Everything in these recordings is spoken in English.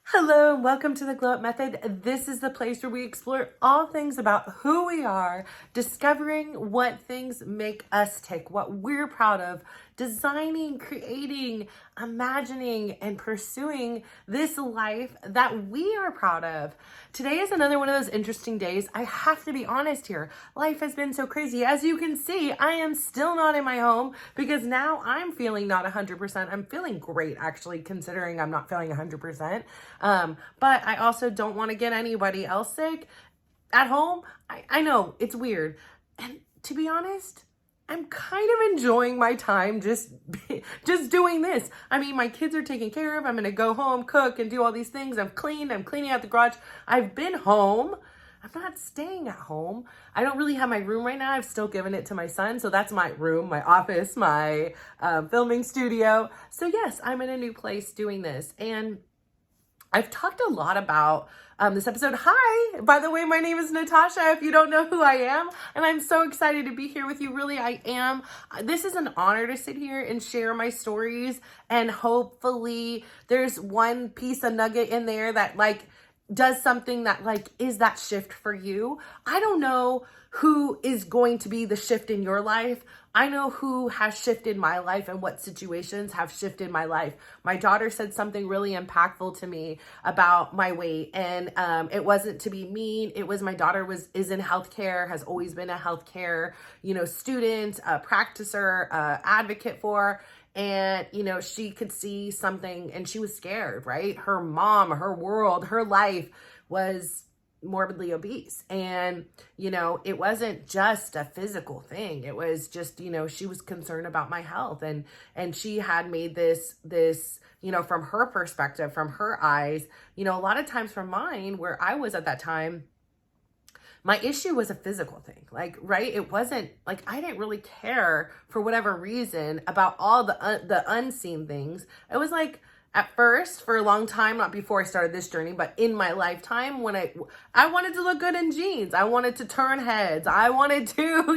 Hello and welcome to the Glow Up Method. This is the place where we explore all things about who we are, discovering what things make us tick, what we're proud of, designing, creating, imagining, and pursuing this life that we are proud of. Today is another one of those interesting days. I have to be honest here. Life has been so crazy. As you can see, I am still not in my home because now I'm feeling not 100%. I'm feeling great, actually, considering I'm not feeling 100%. But I also don't want to get anybody else sick at home. I know it's weird. And to be honest, I'm kind of enjoying my time just doing this. I mean, my kids are taken care of. I'm going to go home, cook, and do all these things. I'm cleaned. I'm cleaning out the garage. I've been home. I'm not staying at home. I don't really have my room right now. I've still given it to my son. So that's my room, my office, my filming studio. So yes, I'm in a new place doing this. And I've talked a lot about this episode. Hi, by the way, my name is Natasha, if you don't know who I am, and I'm so excited to be here with you. Really, I am. This is an honor to sit here and share my stories, and hopefully there's one piece of nugget in there that does something that is that shift for you. I don't know who is going to be the shift in your life. I know who has shifted my life and what situations have shifted my life. My daughter said something really impactful to me about my weight, and it wasn't to be mean. It was my daughter is in healthcare, has always been a healthcare, student, a practicer, advocate for. And, she could see something and she was scared, right? Her mom, her world, her life was morbidly obese. And, it wasn't just a physical thing. It was just, she was concerned about my health, and she had made this, from her perspective, from her eyes, a lot of times from mine, where I was at that time, my issue was a physical thing, right? It wasn't I didn't really care for whatever reason about all the unseen things. It was at first, for a long time, not before I started this journey, but in my lifetime, when I wanted to look good in jeans, I wanted to turn heads, I wanted to,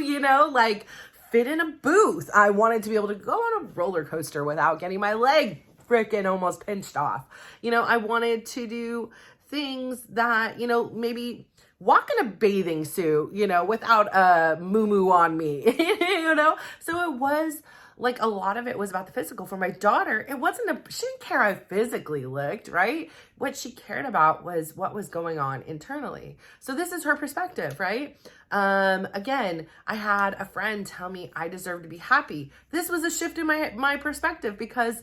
fit in a booth. I wanted to be able to go on a roller coaster without getting my leg freaking almost pinched off. I wanted to do things that, maybe walk in a bathing suit, without a moo on me, So it was a lot of it was about the physical. For my daughter, she didn't care how I physically looked, right? What she cared about was what was going on internally. So this is her perspective, right? Again, I had a friend tell me I deserve to be happy. This was a shift in my perspective because,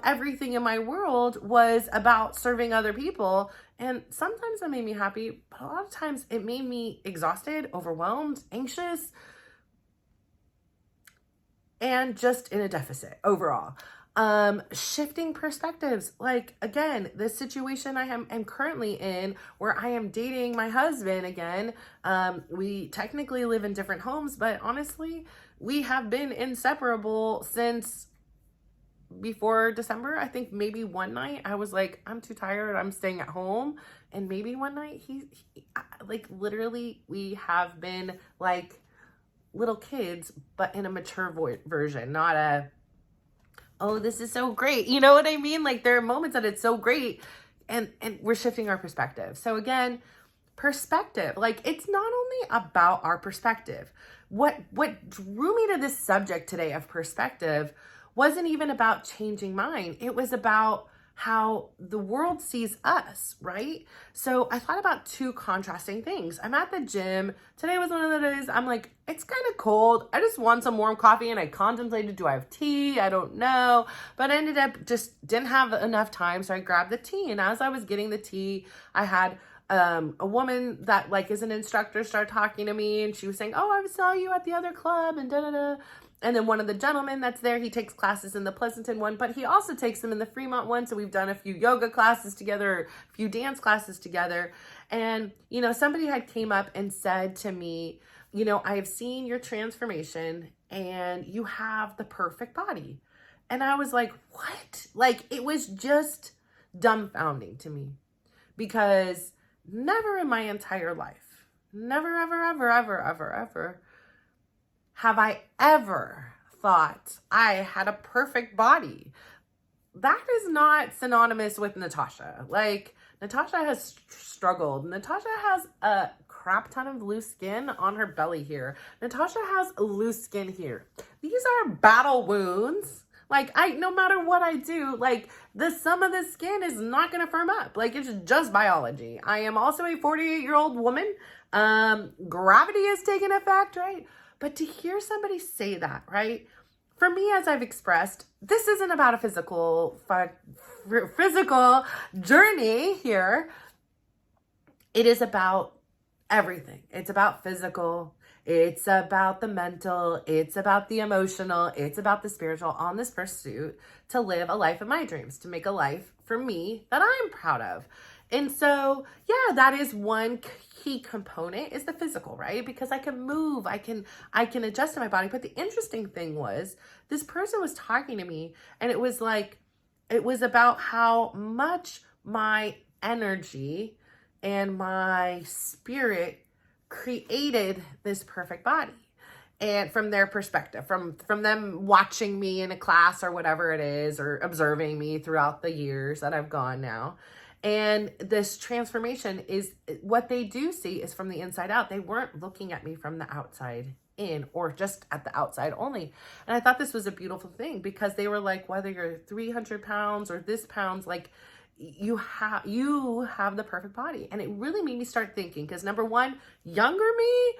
everything in my world was about serving other people. And sometimes that made me happy, but a lot of times it made me exhausted, overwhelmed, anxious, and just in a deficit overall. Shifting perspectives. Again, the situation I am currently in, where I am dating my husband again. We technically live in different homes, but honestly, we have been inseparable since before December. I think maybe one night I was like, I'm too tired, I'm staying at home. And maybe one night he literally, we have been little kids, but in a mature version, not a, oh, this is so great. You know what I mean? There are moments that it's so great, and we're shifting our perspective. So again, perspective, it's not only about our perspective. What drew me to this subject today of perspective wasn't even about changing mine. It was about how the world sees us, right? So I thought about two contrasting things. I'm at the gym. Today was one of the days I'm it's kind of cold. I just want some warm coffee, and I contemplated, do I have tea? I don't know. But I ended up just didn't have enough time, so I grabbed the tea. And as I was getting the tea, I had a woman that is an instructor start talking to me, and she was saying, oh, I saw you at the other club and da-da-da. And then one of the gentlemen that's there, he takes classes in the Pleasanton one, but he also takes them in the Fremont one. So we've done a few yoga classes together, a few dance classes together. And, somebody had came up and said to me, I have seen your transformation and you have the perfect body. And I was like, what? It was just dumbfounding to me, because never in my entire life, never, ever, ever, ever, ever, ever have I ever thought I had a perfect body. that is not synonymous with Natasha. Like, Natasha has struggled. Natasha has a crap ton of loose skin on her belly here. Natasha has loose skin here. These are battle wounds. Like, no matter what I do, like, some of the skin is not going to firm up. Like, it's just biology. I am also a 48-year-old woman. Gravity is taking effect, right? But to hear somebody say that, right? For me, as I've expressed, this isn't about a physical journey here. It is about everything. It's about physical. It's about the mental. It's about the emotional. It's about the spiritual on this pursuit to live a life of my dreams, to make a life for me that I'm proud of. And so, yeah, that is one key component, is the physical, right? Because I can move, I can adjust to my body. But the interesting thing was, this person was talking to me, and it was about how much my energy and my spirit created this perfect body. And from their perspective, from them watching me in a class or whatever it is, or observing me throughout the years that I've gone now. And this transformation is what they do see is from the inside out. They weren't looking at me from the outside in, or just at the outside only. And I thought this was a beautiful thing, because they were like, whether you're 300 pounds or this pounds, like, you have the perfect body. And it really made me start thinking, because number one, younger me,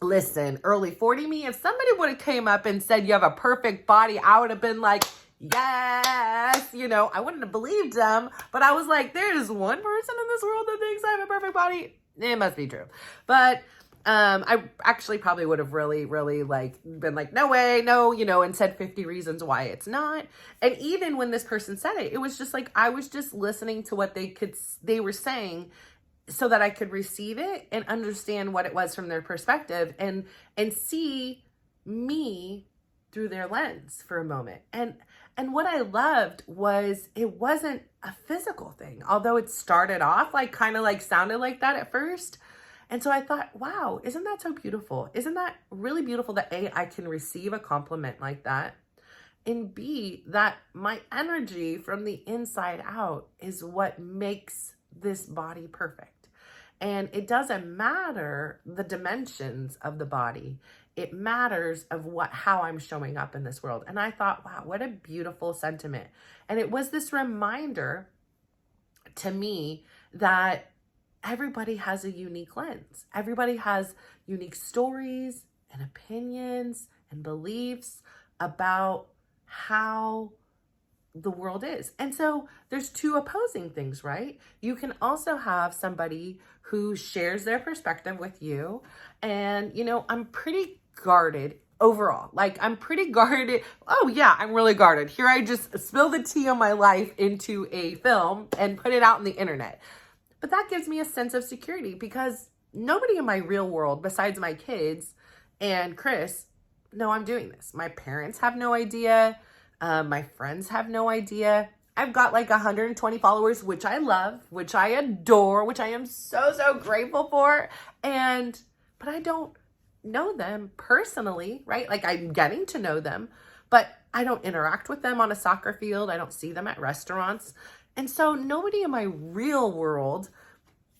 listen, early 40 me, if somebody would have came up and said you have a perfect body, I would have been like, yes, I wouldn't have believed them. But I was like, there is one person in this world that thinks I have a perfect body. It must be true. But I actually probably would have really, really been like, no way, no, and said 50 reasons why it's not. And even when this person said it, it was just like, I was just listening to what they were saying, so that I could receive it and understand what it was from their perspective, and see me through their lens for a moment. And what I loved was, it wasn't a physical thing, although it started off kind of sounded like that at first. And so I thought, wow, isn't that so beautiful? Isn't that really beautiful that A, I can receive a compliment like that, and B, that my energy from the inside out is what makes this body perfect. And it doesn't matter the dimensions of the body. It matters of how I'm showing up in this world. And I thought, wow, what a beautiful sentiment. And it was this reminder to me that everybody has a unique lens. Everybody has unique stories and opinions and beliefs about how the world is. And so there's two opposing things, right? You can also have somebody who shares their perspective with you. And, I'm pretty guarded overall. I'm pretty guarded. Oh yeah, I'm really guarded. Here I just spill the tea on my life into a film and put it out on the internet. But that gives me a sense of security, because nobody in my real world besides my kids and Chris know I'm doing this. My parents have no idea. My friends have no idea. I've got 120 followers, which I love, which I adore, which I am so, so grateful for. But I don't know them personally, right? I'm getting to know them, but I don't interact with them on a soccer field. I don't see them at restaurants. And so nobody in my real world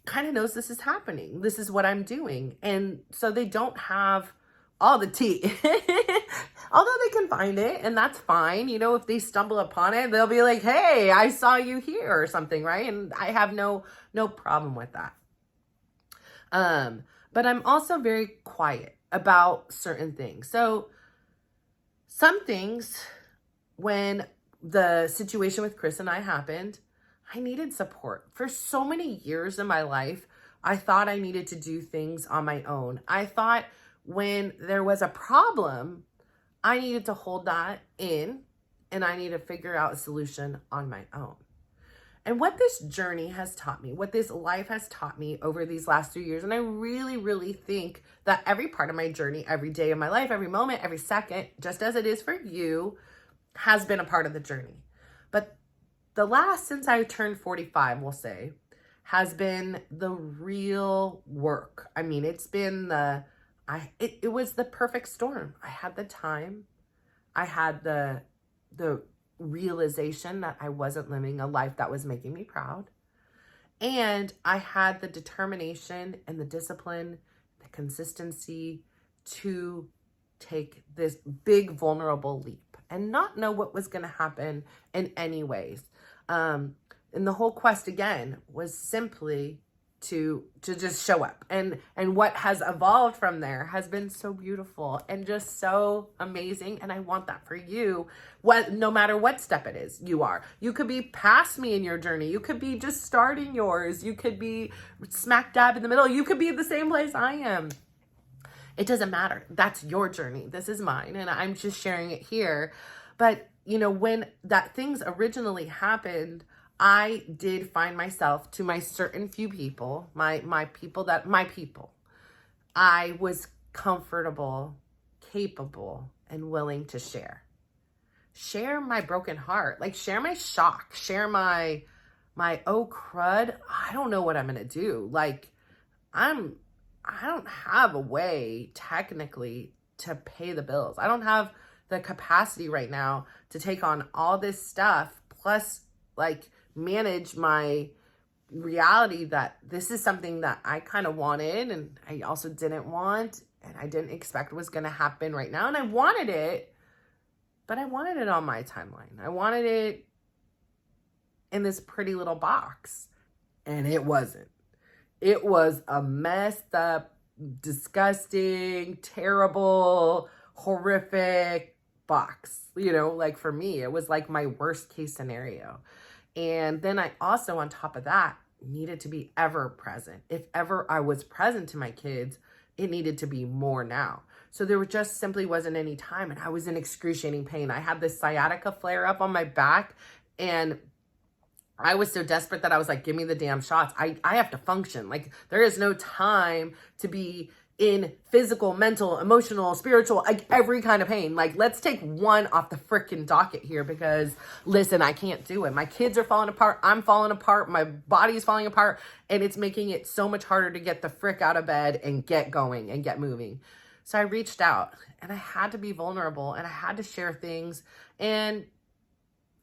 kind of knows this is happening. This is what I'm doing. And so they don't have all the tea. Although they can find it, and that's fine. If they stumble upon it, they'll be like, hey, I saw you here or something, right? And I have no problem with that. But I'm also very quiet about certain things. So some things, when the situation with Chris and I happened, I needed support. For so many years in my life, I thought I needed to do things on my own. I thought when there was a problem, I needed to hold that in, and I need to figure out a solution on my own. And what this journey has taught me, what this life has taught me over these last 3 years, and I really, really think that every part of my journey, every day of my life, every moment, every second, just as it is for you, has been a part of the journey. But since I turned 45, we'll say, has been the real work. I mean, it's been it was the perfect storm. I had the time. I had the realization that I wasn't living a life that was making me proud. And I had the determination and the discipline, the consistency to take this big vulnerable leap and not know what was going to happen in any ways. And the whole quest again was simply to just show up, and what has evolved from there has been so beautiful and just so amazing. And I want that for you, no matter what step it is you could be past me in your journey, you could be just starting yours, you could be smack dab in the middle, you could be at the same place I am. It doesn't matter. That's your journey. This is mine, and I'm just sharing it here. But when that things originally happened, I did find myself, to my certain few people, my people, I was comfortable, capable, and willing to share my broken heart, like share my shock, share my oh crud, I don't know what I'm gonna do. Like I don't have a way technically to pay the bills. I don't have the capacity right now to take on all this stuff, plus like manage my reality that this is something that I kind of wanted and I also didn't want and I didn't expect was going to happen right now. And I wanted it, but I wanted it on my timeline. I wanted it in this pretty little box, and it wasn't. It was a messed up, disgusting, terrible, horrific box. Like for me, it was like my worst case scenario. And then I also, on top of that, needed to be ever present. If ever I was present to my kids, it needed to be more now. So there just simply wasn't any time, and I was in excruciating pain. I had this sciatica flare up on my back, and I was so desperate that I was like, give me the damn shots. I have to function. Like there is no time to be in physical, mental, emotional, spiritual, like every kind of pain. Like let's take one off the freaking docket here, because listen, I can't do it. My kids are falling apart. I'm falling apart. My body's falling apart, and it's making it so much harder to get the frick out of bed and get going and get moving. So I reached out, and I had to be vulnerable, and I had to share things, and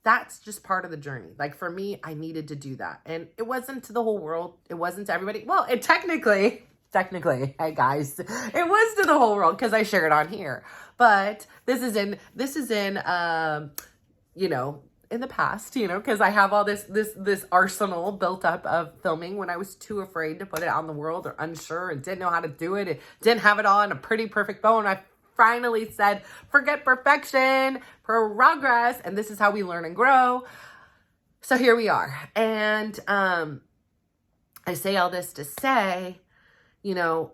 that's just part of the journey. Like for me, I needed to do that. And it wasn't to the whole world. It wasn't to everybody. Well, it technically, hey guys, it was to the whole world because I shared on here. But this is in in the past, because I have all this arsenal built up of filming when I was too afraid to put it on the world, or unsure and didn't know how to do it. It didn't have it all in a pretty perfect bow. And I finally said, forget perfection, progress. And this is how we learn and grow. So here we are. And I say all this to say, so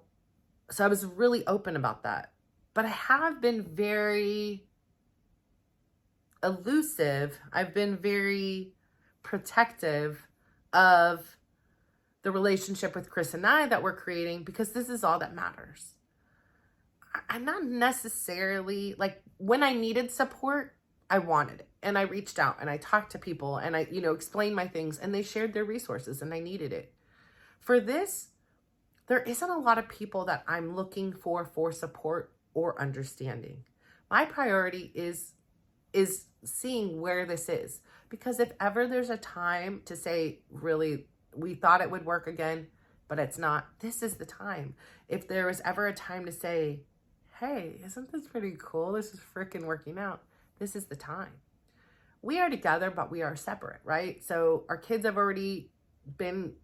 I was really open about that. But I have been very elusive. I've been very protective of the relationship with Chris and I that we're creating, because this is all that matters. I'm not necessarily, like, when I needed support, I wanted it. And I reached out and I talked to people and I, explained my things, and they shared their resources, and I needed it. For this, there isn't a lot of people that I'm looking for support or understanding. My priority is seeing where this is, because if ever there's a time to say, really, we thought it would work again, but it's not, this is the time. If there was ever a time to say, hey, isn't this pretty cool? This is freaking working out. This is the time. We are together, but we are separate, right? So our kids have already been,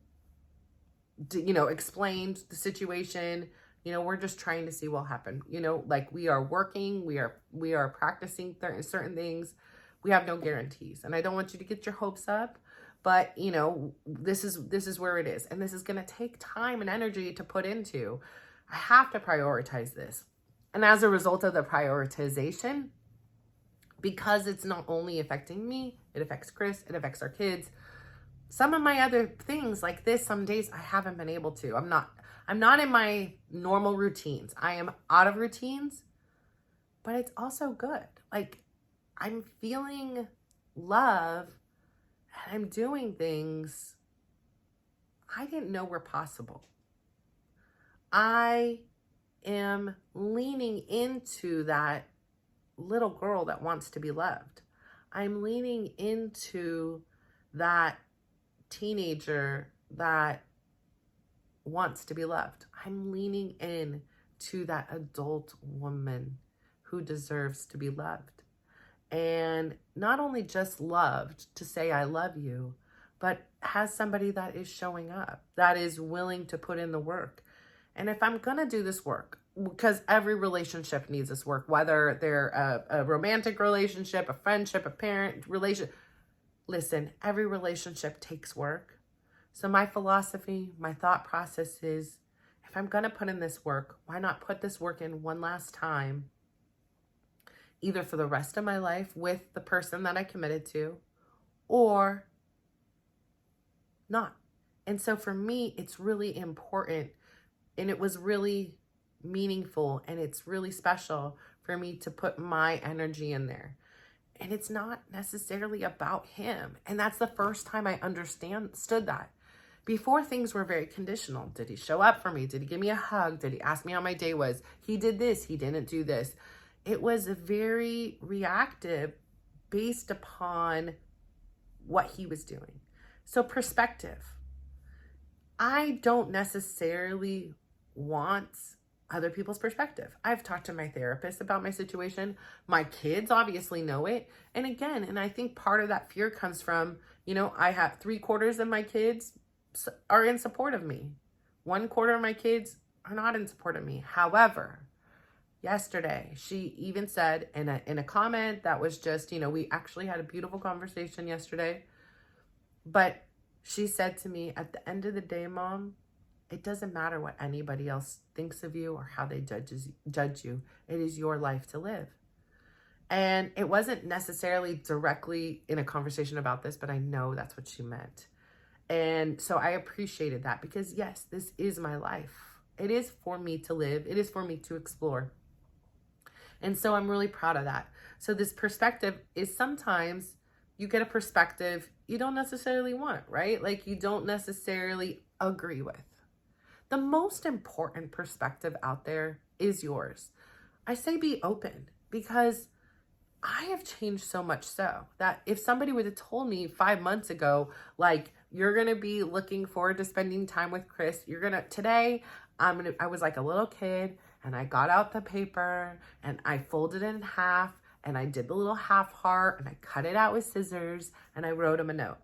explained the situation. We're just trying to see what will happen. Like we are working, we are practicing certain things. We have no guarantees, and I don't want you to get your hopes up, but this is where it is, and this is going to take time and energy to put into. I have to prioritize this. And as a result of the prioritization, because it's not only affecting me, it affects Chris, it affects our kids. Some of my other things like this, some days I haven't been able to. I'm not in my normal routines. I am out of routines, but it's also good. Like I'm feeling love, and I'm doing things I didn't know were possible. I am leaning into that little girl that wants to be loved. I'm leaning into that teenager that wants to be loved. I'm leaning in to that adult woman who deserves to be loved. And not only just loved to say, I love you, but has somebody that is showing up, that is willing to put in the work. And if I'm going to do this work, because every relationship needs this work, whether they're a romantic relationship, a friendship, a parent relationship. Listen, every relationship takes work. So my philosophy, my thought process is, if I'm going to put in this work, why not put this work in one last time, either for the rest of my life with the person that I committed to, or not. And so for me, it's really important, and it was really meaningful, and it's really special for me to put my energy in there. And it's not necessarily about him. And that's the first time I understood that. Before, things were very conditional. Did he show up for me? Did he give me a hug? Did he ask me how my day was? He did this. He didn't do this. It was very reactive based upon what he was doing. So perspective. I don't necessarily want other people's perspective. I've talked to my therapist about my situation. My kids obviously know it. And again, and I think part of that fear comes from, I have 3/4 of my kids are in support of me. 1/4 of my kids are not in support of me. However, yesterday, she even said in a comment that was just, we actually had a beautiful conversation yesterday, but she said to me, at the end of the day, Mom, it doesn't matter what anybody else thinks of you or how they judge you. It is your life to live. And it wasn't necessarily directly in a conversation about this, but I know that's what she meant. And so I appreciated that, because yes, this is my life. It is for me to live. It is for me to explore. And so I'm really proud of that. So this perspective is, sometimes you get a perspective you don't necessarily want, right? Like, you don't necessarily agree with. The most important perspective out there is yours. I say be open, because I have changed so much so that if somebody would have told me 5 months ago, like, you're going to be looking forward to spending time with Chris, today, I was like a little kid, and I got out the paper and I folded it in half, and I did the little half heart, and I cut it out with scissors, and I wrote him a note.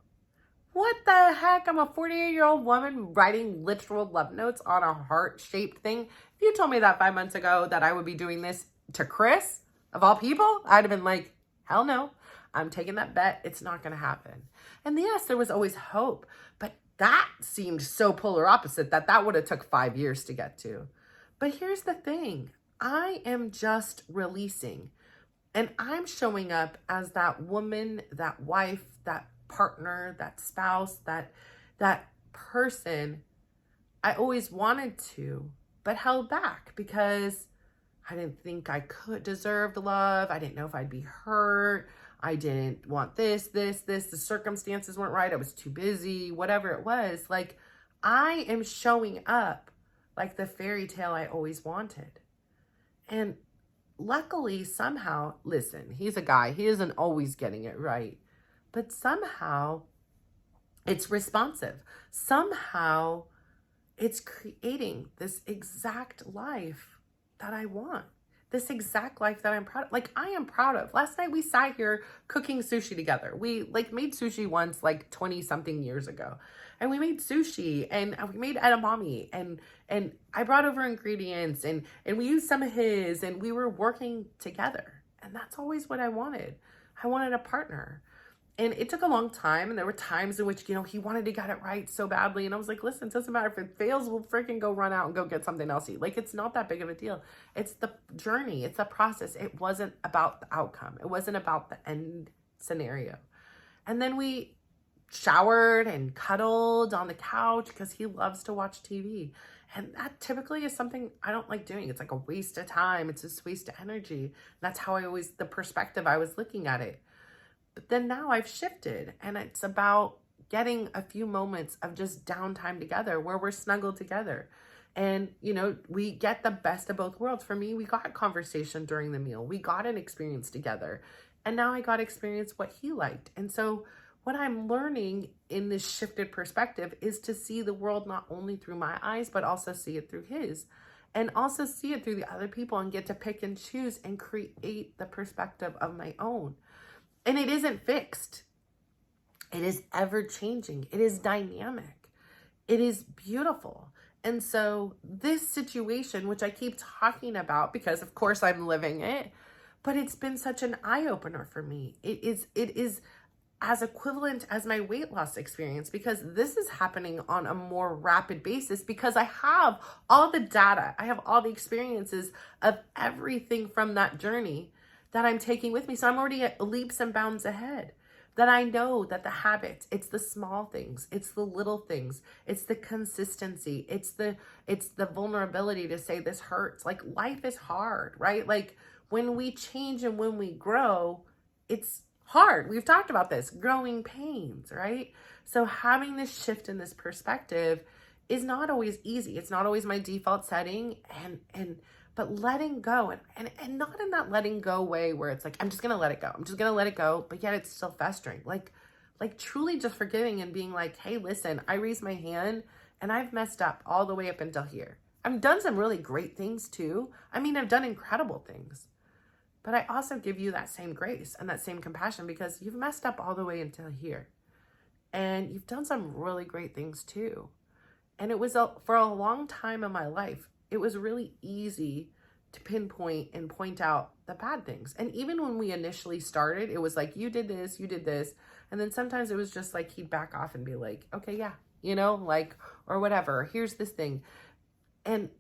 What the heck? I'm a 48-year-old woman writing literal love notes on a heart-shaped thing. If you told me that 5 months ago that I would be doing this to Chris, of all people, I'd have been like, hell no. I'm taking that bet. It's not going to happen. And yes, there was always hope, but that seemed so polar opposite that would have took 5 years to get to. But here's the thing. I am just releasing, and I'm showing up as that woman, that wife, that partner, that spouse, that person I always wanted to, but held back because I didn't think I could deserve love. I didn't know if I'd be hurt. I didn't want this. The circumstances weren't right. I was too busy, whatever it was. Like, I am showing up like the fairy tale I always wanted. And luckily, somehow, listen, he's a guy. He isn't always getting it right. But somehow it's responsive. Somehow it's creating this exact life that I want. This exact life that I'm proud of. Like, I am proud of. Last night we sat here cooking sushi together. We made sushi once, 20 something years ago. And we made sushi, and we made edamame, and I brought over ingredients, and we used some of his, and we were working together. And that's always what I wanted. I wanted a partner. And it took a long time, and there were times in which, he wanted to get it right so badly. And I was like, listen, it doesn't matter. If it fails, we'll freaking go run out and go get something else to eat. Like, it's not that big of a deal. It's the journey. It's the process. It wasn't about the outcome. It wasn't about the end scenario. And then we showered and cuddled on the couch because he loves to watch TV. And that typically is something I don't like doing. It's like a waste of time. It's just waste of energy. And that's how the perspective I was looking at it. But then now I've shifted, and it's about getting a few moments of just downtime together where we're snuggled together. And, we get the best of both worlds. For me, we got conversation during the meal. We got an experience together. And now I got to experience what he liked. And so what I'm learning in this shifted perspective is to see the world not only through my eyes, but also see it through his, and also see it through the other people, and get to pick and choose and create the perspective of my own. And it isn't fixed. It is ever changing. It is dynamic. It is beautiful. And so this situation, which I keep talking about because of course I'm living it, but it's been such an eye-opener for me. It is as equivalent as my weight loss experience, because this is happening on a more rapid basis because I have all the data, I have all the experiences of everything from that journey that I'm taking with me. So I'm already at leaps and bounds ahead. That I know that the habits, it's the small things, it's the little things, it's the consistency, it's the vulnerability to say this hurts. Like, life is hard, right? Like, when we change and when we grow, it's hard. We've talked about this, growing pains, right? So having this shift in this perspective is not always easy. It's not always my default setting, but letting go, and not in that letting go way where it's like, I'm just going to let it go. I'm just going to let it go. But yet it's still festering. Like truly just forgiving and being like, hey, listen, I raised my hand and I've messed up all the way up until here. I've done some really great things too. I mean, I've done incredible things, but I also give you that same grace and that same compassion because you've messed up all the way until here. And you've done some really great things too. And it was for a long time in my life, it was really easy to pinpoint and point out the bad things. And even when we initially started, it was like, you did this. And then sometimes it was just like, he'd back off and be like, okay, yeah, like, or whatever, here's this thing. And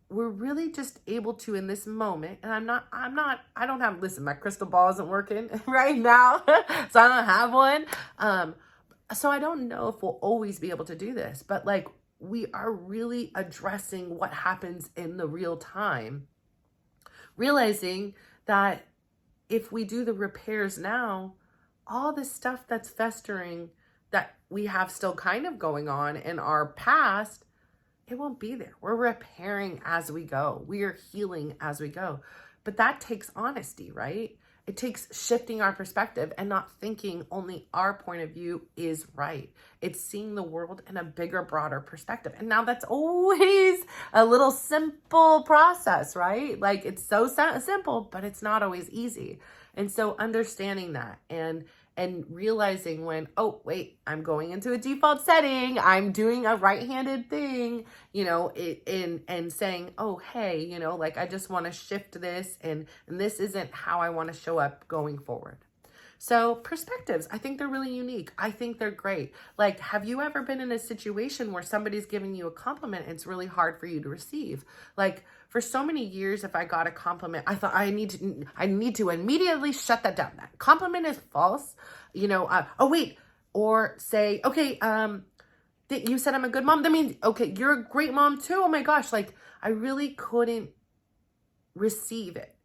we're really just able to, in this moment, and I don't have, listen, my crystal ball isn't working right now. So I don't have one. So I don't know if we'll always be able to do this, but like, we are really addressing what happens in the real time, realizing that if we do the repairs now, all the stuff that's festering that we have still kind of going on in our past, it won't be there. We're repairing as we go. We are healing as we go. But that takes honesty, right? It takes shifting our perspective and not thinking only our point of view is right. It's seeing the world in a bigger, broader perspective. And now that's always a little simple process, right? Like, it's so simple, but it's not always easy. And so understanding that and realizing when, oh, wait, I'm going into a default setting, I'm doing a right-handed thing, and saying, oh, hey, like, I just want to shift this, and this isn't how I want to show up going forward. So perspectives, I think they're really unique. I think they're great. Like, have you ever been in a situation where somebody's giving you a compliment and it's really hard for you to receive? Like, for so many years, if I got a compliment, I thought I need to immediately shut that down. That compliment is false. Oh, wait. Or say, okay, you said I'm a good mom. That means, okay, you're a great mom too. Oh my gosh. Like, I really couldn't receive it.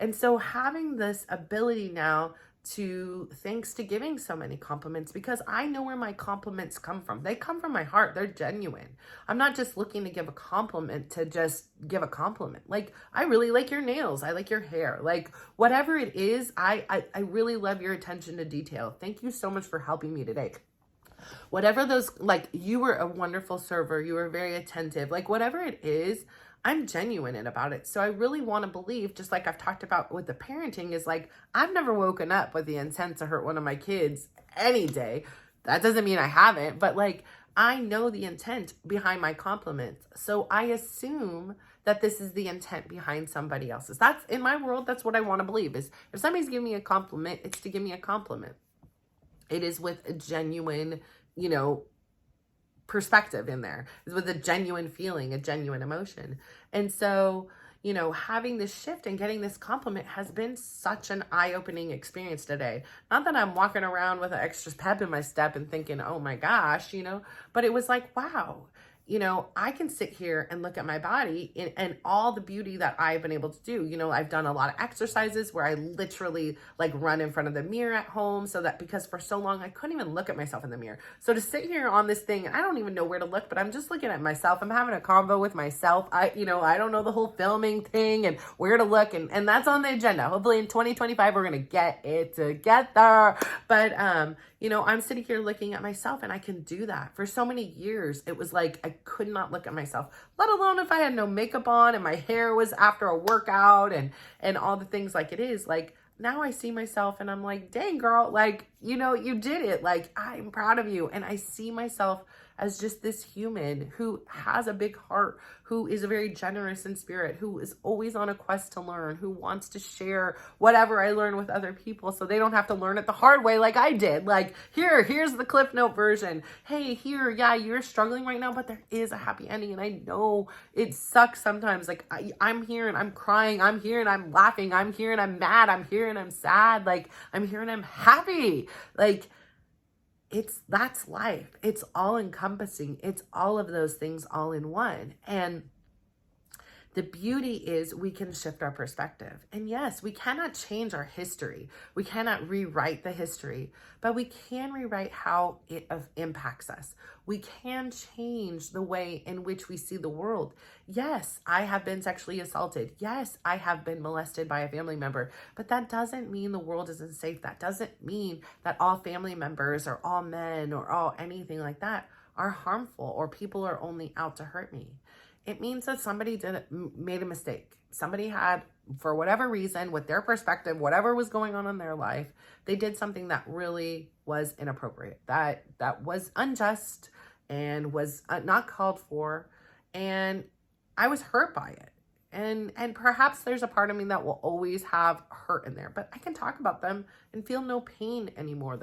And so having this ability now to, thanks to giving so many compliments, because I know where my compliments come from. They come from my heart. They're genuine. I'm not just looking to give a compliment to just give a compliment. Like, I really like your nails. I like your hair. Like, whatever it is, I really love your attention to detail. Thank you so much for helping me today. Whatever those, like, you were a wonderful server. You were very attentive. Like, whatever it is, I'm genuine about it. So I really want to believe, just like I've talked about with the parenting, is like, I've never woken up with the intent to hurt one of my kids any day. That doesn't mean I haven't, but like, I know the intent behind my compliments. So I assume that this is the intent behind somebody else's. That's, in my world, that's what I want to believe, is if somebody's giving me a compliment, it's to give me a compliment. It is with a genuine, perspective in there, with a genuine feeling, a genuine emotion. And so, having this shift and getting this compliment has been such an eye-opening experience today. Not that I'm walking around with an extra pep in my step and thinking, oh my gosh, but it was like, wow. I can sit here and look at my body and all the beauty that I've been able to do. I've done a lot of exercises where I literally like run in front of the mirror at home, so that, because for so long I couldn't even look at myself in the mirror. So to sit here on this thing, I don't even know where to look, but I'm just looking at myself. I'm having a convo with myself. I don't know the whole filming thing and where to look, and that's on the agenda. Hopefully in 2025, we're going to get it together. But, I'm sitting here looking at myself, and I can do that. For so many years, it was like I could not look at myself, let alone if I had no makeup on and my hair was after a workout and all the things like it is. Like, now I see myself and I'm like, dang girl, like, you did it. Like, I'm proud of you. And I see myself as just this human who has a big heart, who is very generous in spirit, who is always on a quest to learn, who wants to share whatever I learn with other people so they don't have to learn it the hard way like I did. Like, here's the Cliff Note version. Hey, yeah, you're struggling right now, but there is a happy ending. And I know it sucks sometimes. Like, I'm here and I'm crying. I'm here and I'm laughing. I'm here and I'm mad. I'm here and I'm sad. Like, I'm here and I'm happy. Like, that's life. It's all encompassing. It's all of those things all in one. And the beauty is we can shift our perspective. And yes, we cannot change our history. We cannot rewrite the history, but we can rewrite how it impacts us. We can change the way in which we see the world. Yes, I have been sexually assaulted. Yes, I have been molested by a family member, but that doesn't mean the world isn't safe. That doesn't mean that all family members or all men or all anything like that are harmful or people are only out to hurt me. It means that somebody made a mistake. Somebody had, for whatever reason, with their perspective, whatever was going on in their life, they did something that really was inappropriate, that was unjust and was not called for. And I was hurt by it. And perhaps there's a part of me that will always have hurt in there, but I can talk about them and feel no pain anymore.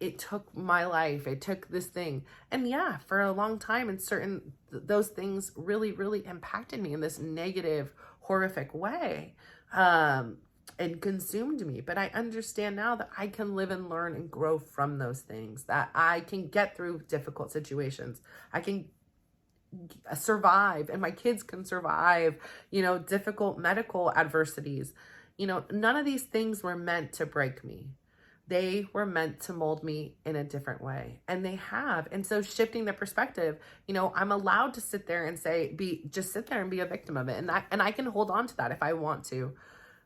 It took my life. It took this thing. And yeah, for a long time, and those things really, really impacted me in this negative, horrific way, and consumed me. But I understand now that I can live and learn and grow from those things, that I can get through difficult situations. I can survive, and my kids can survive, difficult medical adversities. None of these things were meant to break me. They were meant to mold me in a different way, and they have. And so shifting the perspective, I'm allowed to sit there and just sit there and be a victim of it. And I can hold on to that if I want to.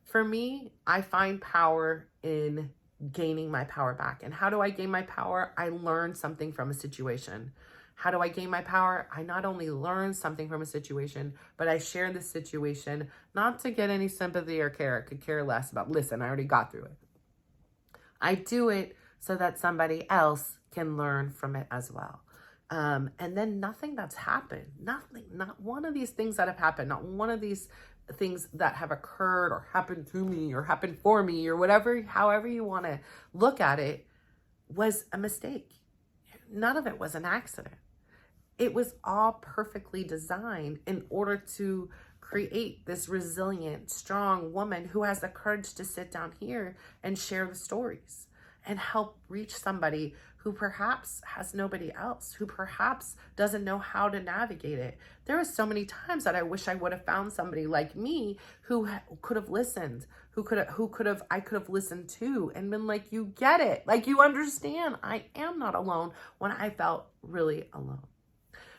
For me, I find power in gaining my power back. And how do I gain my power? I learn something from a situation. How do I gain my power? I not only learn something from a situation, but I share the situation, not to get any sympathy or care. I could care less about, listen, I already got through it. I do it so that somebody else can learn from it as well. And then nothing that's happened, not one of these things that have happened, not one of these things that have occurred or happened to me or happened for me or whatever, however you want to look at it, was a mistake. None of it was an accident. It was all perfectly designed in order to create this resilient, strong woman who has the courage to sit down here and share the stories and help reach somebody who perhaps has nobody else, who perhaps doesn't know how to navigate it. There are so many times that I wish I would have found somebody like me who could have listened, I could have listened to and been like, you get it. Like, you understand, I am not alone, when I felt really alone.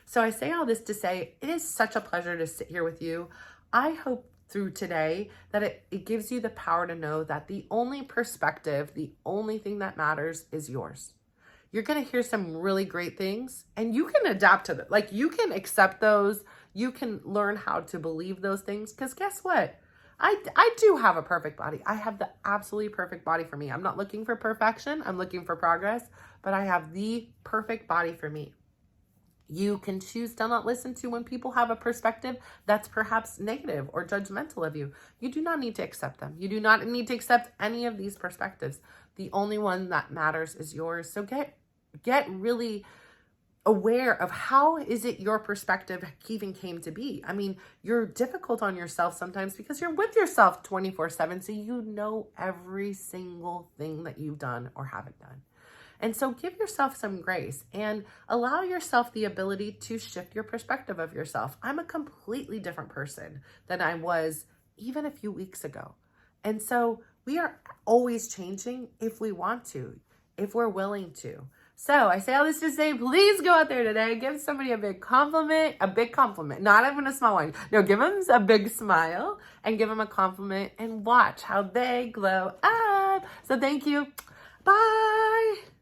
So I say all this to say, it is such a pleasure to sit here with you. I hope through today that it gives you the power to know that the only perspective, the only thing that matters is yours. You're going to hear some really great things, and you can adapt to them. Like, you can accept those. You can learn how to believe those things, because guess what? I do have a perfect body. I have the absolutely perfect body for me. I'm not looking for perfection. I'm looking for progress, but I have the perfect body for me. You can choose to not listen to when people have a perspective that's perhaps negative or judgmental of you. You do not need to accept them. You do not need to accept any of these perspectives. The only one that matters is yours. So get really aware of how is it your perspective even came to be. I mean, you're difficult on yourself sometimes because you're with yourself 24/7. So you know every single thing that you've done or haven't done. And so give yourself some grace and allow yourself the ability to shift your perspective of yourself. I'm a completely different person than I was even a few weeks ago. And so we are always changing if we want to, if we're willing to. So I say all this to say, please go out there today, give somebody a big compliment, not even a small one. No, give them a big smile and give them a compliment and watch how they glow up. So thank you. Bye.